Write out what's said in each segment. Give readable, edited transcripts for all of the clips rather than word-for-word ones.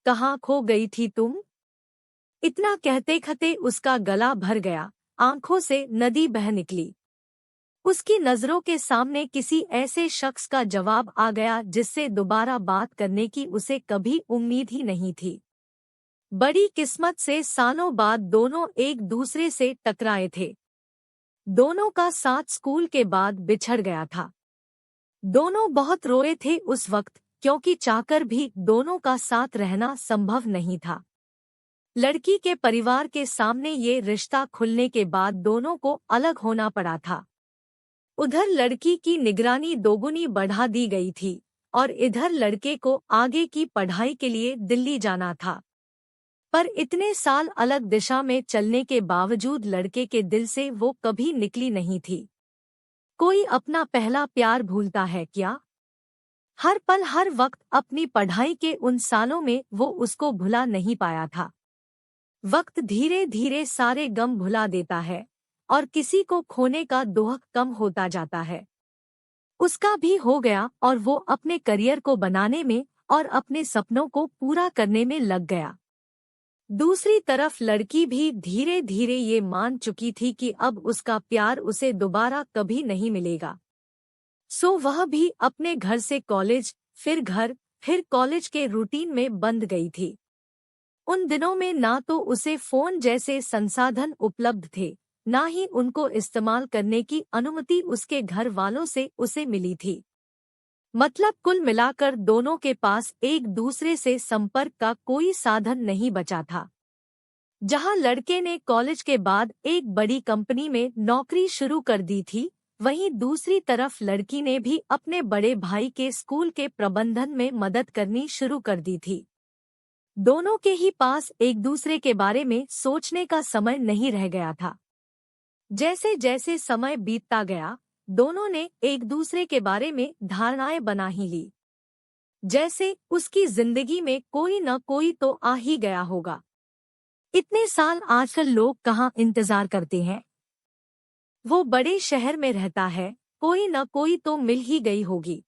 कहाँ खो गई थी तुम? इतना कहते कहते उसका गला भर गया, आंखों से नदी बह निकली। उसकी नजरों के सामने किसी ऐसे शख्स का जवाब आ गया जिससे दोबारा बात करने की उसे कभी उम्मीद ही नहीं थी। बड़ी किस्मत से सालों बाद दोनों एक दूसरे से टकराए थे। दोनों का साथ स्कूल के बाद बिछड़ गया था। दोनों बहुत रोए थे उस वक्त, क्योंकि चाहकर भी दोनों का साथ रहना संभव नहीं था। लड़की के परिवार के सामने ये रिश्ता खुलने के बाद दोनों को अलग होना पड़ा था। उधर लड़की की निगरानी दोगुनी बढ़ा दी गई थी और इधर लड़के को आगे की पढ़ाई के लिए दिल्ली जाना था। पर इतने साल अलग दिशा में चलने के बावजूद लड़के के दिल से वो कभी निकली नहीं थी। कोई अपना पहला प्यार भूलता है क्या? हर पल हर वक्त अपनी पढ़ाई के उन सालों में वो उसको भुला नहीं पाया था। वक्त धीरे धीरे सारे गम भुला देता है और किसी को खोने का दुख कम होता जाता है। उसका भी हो गया और वो अपने करियर को बनाने में और अपने सपनों को पूरा करने में लग गया। दूसरी तरफ लड़की भी धीरे धीरे ये मान चुकी थी कि अब उसका प्यार उसे दोबारा कभी नहीं मिलेगा। सो वह भी अपने घर से कॉलेज, फिर घर, फिर कॉलेज के रूटीन में बंध गई थी। उन दिनों में ना तो उसे फोन जैसे संसाधन उपलब्ध थे, ना ही उनको इस्तेमाल करने की अनुमति उसके घर वालों से उसे मिली थी। मतलब कुल मिलाकर दोनों के पास एक दूसरे से संपर्क का कोई साधन नहीं बचा था। जहां लड़के ने कॉलेज के बाद एक बड़ी कंपनी में नौकरी शुरू कर दी थी, वहीं दूसरी तरफ लड़की ने भी अपने बड़े भाई के स्कूल के प्रबंधन में मदद करनी शुरू कर दी थी। दोनों के ही पास एक दूसरे के बारे में सोचने का समय नहीं रह गया था। जैसे जैसे समय बीतता गया, दोनों ने एक दूसरे के बारे में धारणाएं बना ही ली। जैसे उसकी जिंदगी में कोई न कोई तो आ ही गया होगा। इतने साल आजकल लोग कहाँ इंतजार करते हैं। वो बड़े शहर में रहता है, कोई न कोई तो मिल ही गई होगी।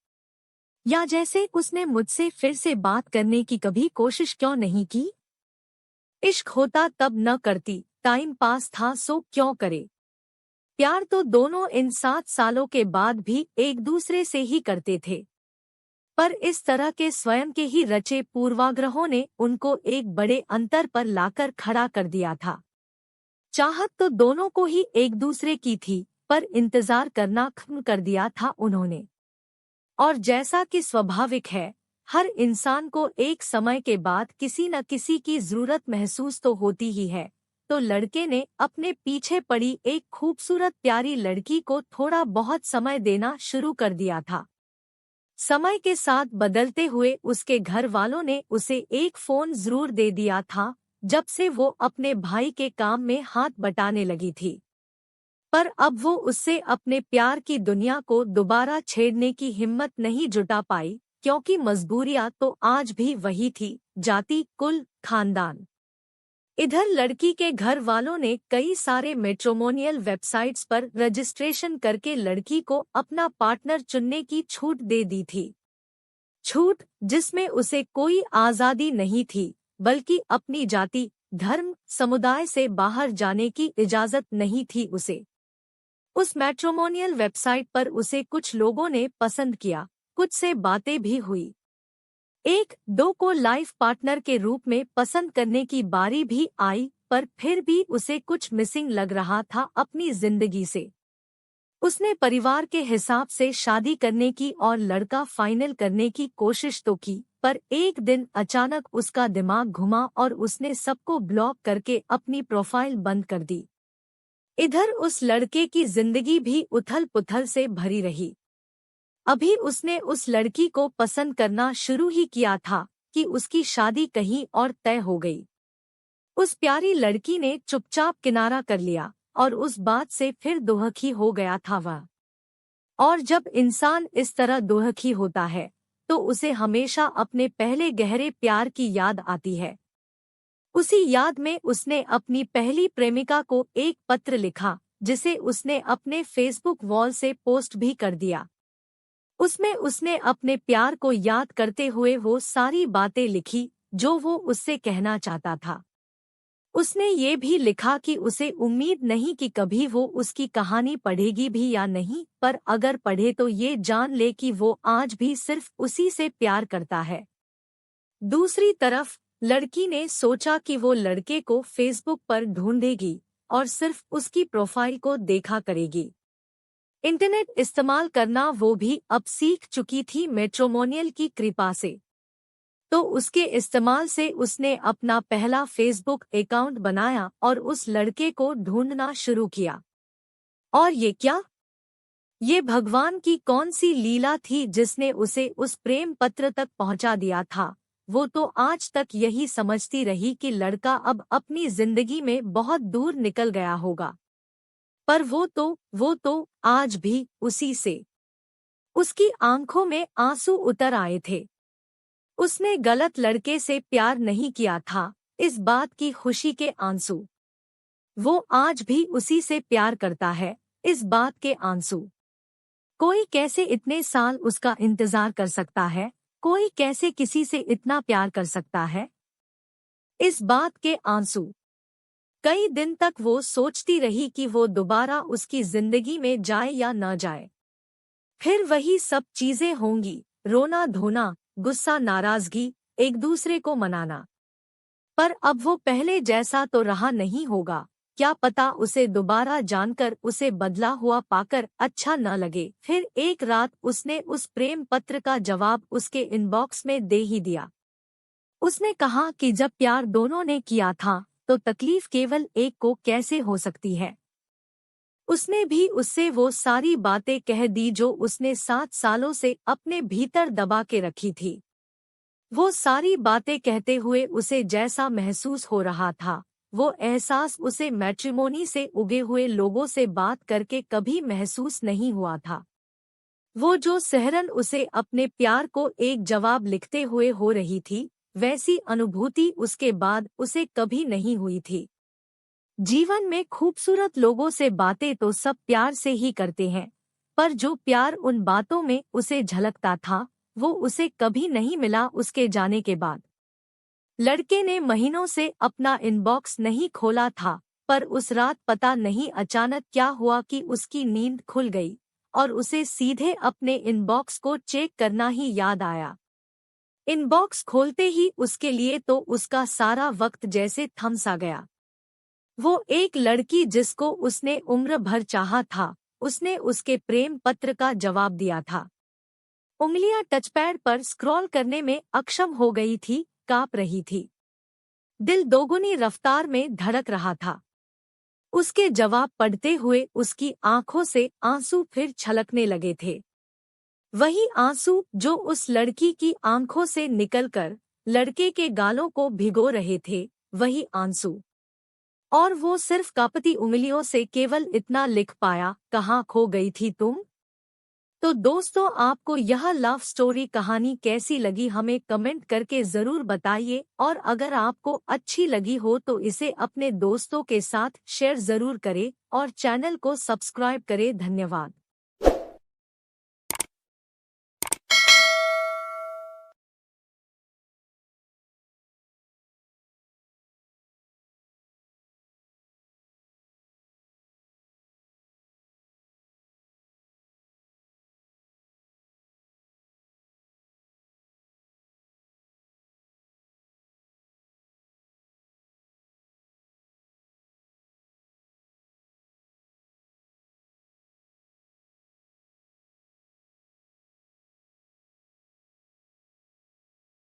या जैसे उसने मुझसे फिर से बात करने की कभी कोशिश क्यों नहीं की? इश्क होता तब न करती, टाइम पास था सो क्यों करे। प्यार तो दोनों इन 7 सालों के बाद भी एक दूसरे से ही करते थे, पर इस तरह के स्वयं के ही रचे पूर्वाग्रहों ने उनको एक बड़े अंतर पर लाकर खड़ा कर दिया था। चाहत तो दोनों को ही एक दूसरे की थी, पर इंतजार करना खत्म कर दिया था उन्होंने। और जैसा कि स्वाभाविक है, हर इंसान को एक समय के बाद किसी न किसी की जरूरत महसूस तो होती ही है। तो लड़के ने अपने पीछे पड़ी एक खूबसूरत प्यारी लड़की को थोड़ा बहुत समय देना शुरू कर दिया था। समय के साथ बदलते हुए उसके घर वालों ने उसे एक फोन जरूर दे दिया था, जब से वो अपने भाई के काम में हाथ बटाने लगी थी। पर अब वो उससे अपने प्यार की दुनिया को दोबारा छेड़ने की हिम्मत नहीं जुटा पाई, क्योंकि मजबूरियां तो आज भी वही थी, जाति, कुल, खानदान। इधर लड़की के घर वालों ने कई सारे मैट्रिमोनियल वेबसाइट्स पर रजिस्ट्रेशन करके लड़की को अपना पार्टनर चुनने की छूट दे दी थी। छूट जिसमें उसे कोई आज़ादी नहीं थी, बल्कि अपनी जाति, धर्म, समुदाय से बाहर जाने की इजाज़त नहीं थी उसे। उस मैट्रिमोनियल वेबसाइट पर उसे कुछ लोगों ने पसंद किया, कुछ से बातें भी हुई। एक दो को लाइफ पार्टनर के रूप में पसंद करने की बारी भी आई, पर फिर भी उसे कुछ मिसिंग लग रहा था अपनी जिंदगी से। उसने परिवार के हिसाब से शादी करने की और लड़का फाइनल करने की कोशिश तो की, पर एक दिन अचानक उसका दिमाग घुमा और उसने सबको ब्लॉक करके अपनी प्रोफाइल बंद कर दी। इधर उस लड़के की जिंदगी भी उथल पुथल से भरी रही। अभी उसने उस लड़की को पसंद करना शुरू ही किया था कि उसकी शादी कहीं और तय हो गई। उस प्यारी लड़की ने चुपचाप किनारा कर लिया और उस बात से फिर दुखी हो गया था वह। और जब इंसान इस तरह दुखी होता है, तो उसे हमेशा अपने पहले गहरे प्यार की याद आती है। उसी याद में उसने अपनी पहली प्रेमिका को एक पत्र लिखा, जिसे उसने अपने फेसबुक वॉल से पोस्ट भी कर दिया। उसमें उसने अपने प्यार को याद करते हुए वो सारी बातें लिखी जो वो उससे कहना चाहता था। उसने ये भी लिखा कि उसे उम्मीद नहीं कि कभी वो उसकी कहानी पढ़ेगी भी या नहीं, पर अगर पढ़े तो ये जान ले कि वो आज भी सिर्फ उसी से प्यार करता है। दूसरी तरफ लड़की ने सोचा कि वो लड़के को फेसबुक पर ढूंढेगी और सिर्फ उसकी प्रोफाइल को देखा करेगी। इंटरनेट इस्तेमाल करना वो भी अब सीख चुकी थी मैट्रिमोनियल की कृपा से। तो उसके इस्तेमाल से उसने अपना पहला फेसबुक अकाउंट बनाया और उस लड़के को ढूंढना शुरू किया। और ये क्या? ये भगवान की कौन सी लीला थी जिसने उसे उस प्रेम पत्र तक पहुंचा दिया था। वो तो आज तक यही समझती रही कि लड़का अब अपनी जिंदगी में बहुत दूर निकल गया होगा, पर वो तो आज भी उसी से। उसकी आंखों में आंसू उतर आए थे। उसने गलत लड़के से प्यार नहीं किया था, इस बात की खुशी के आंसू। वो आज भी उसी से प्यार करता है, इस बात के आंसू। कोई कैसे इतने साल उसका इंतजार कर सकता है? कोई कैसे किसी से इतना प्यार कर सकता है? इस बात के आंसू। कई दिन तक वो सोचती रही कि वो दोबारा उसकी जिंदगी में जाए या न जाए। फिर वही सब चीजें होंगी, रोना धोना, गुस्सा नाराजगी, एक दूसरे को मनाना। पर अब वो पहले जैसा तो रहा नहीं होगा। क्या पता उसे दोबारा जानकर, उसे बदला हुआ पाकर अच्छा न लगे। फिर एक रात उसने उस प्रेम पत्र का जवाब उसके इनबॉक्स में दे ही दिया। उसने कहा कि जब प्यार दोनों ने किया था तो तकलीफ केवल एक को कैसे हो सकती है। उसने भी उससे वो सारी बातें कह दी जो उसने 7 सालों से अपने भीतर दबा के रखी थी। वो सारी बातें कहते हुए उसे जैसा महसूस हो रहा था, वो एहसास उसे मैट्रिमोनी से उगे हुए लोगों से बात करके कभी महसूस नहीं हुआ था। वो जो सहरन उसे अपने प्यार को एक जवाब लिखते हुए हो रही थी, वैसी अनुभूति उसके बाद उसे कभी नहीं हुई थी। जीवन में खूबसूरत लोगों से बातें तो सब प्यार से ही करते हैं, पर जो प्यार उन बातों में उसे झलकता था, वो उसे कभी नहीं मिला उसके जाने के बाद। लड़के ने महीनों से अपना इनबॉक्स नहीं खोला था, पर उस रात पता नहीं अचानक क्या हुआ कि उसकी नींद खुल गई और उसे सीधे अपने इनबॉक्स को चेक करना ही याद आया। इनबॉक्स खोलते ही उसके लिए तो उसका सारा वक्त जैसे थम सा गया। वो एक लड़की जिसको उसने उम्र भर चाहा था, उसने उसके प्रेम पत्र का जवाब दिया था। उंगलियां टचपैड पर स्क्रॉल करने में अक्षम हो गई थी, कांप रही थी। दिल दोगुनी रफ्तार में धड़क रहा था। उसके जवाब पढ़ते हुए उसकी आंखों से आंसू फिर छलकने लगे थे। वही आंसू जो उस लड़की की आंखों से निकलकर लड़के के गालों को भिगो रहे थे, वही आंसू। और वो सिर्फ कांपती उंगलियों से केवल इतना लिख पाया, कहाँ खो गई थी तुम? तो दोस्तों, आपको यह लव स्टोरी कहानी कैसी लगी हमें कमेंट करके ज़रूर बताइए, और अगर आपको अच्छी लगी हो तो इसे अपने दोस्तों के साथ शेयर ज़रूर करें और चैनल को सब्सक्राइब करें। धन्यवाद।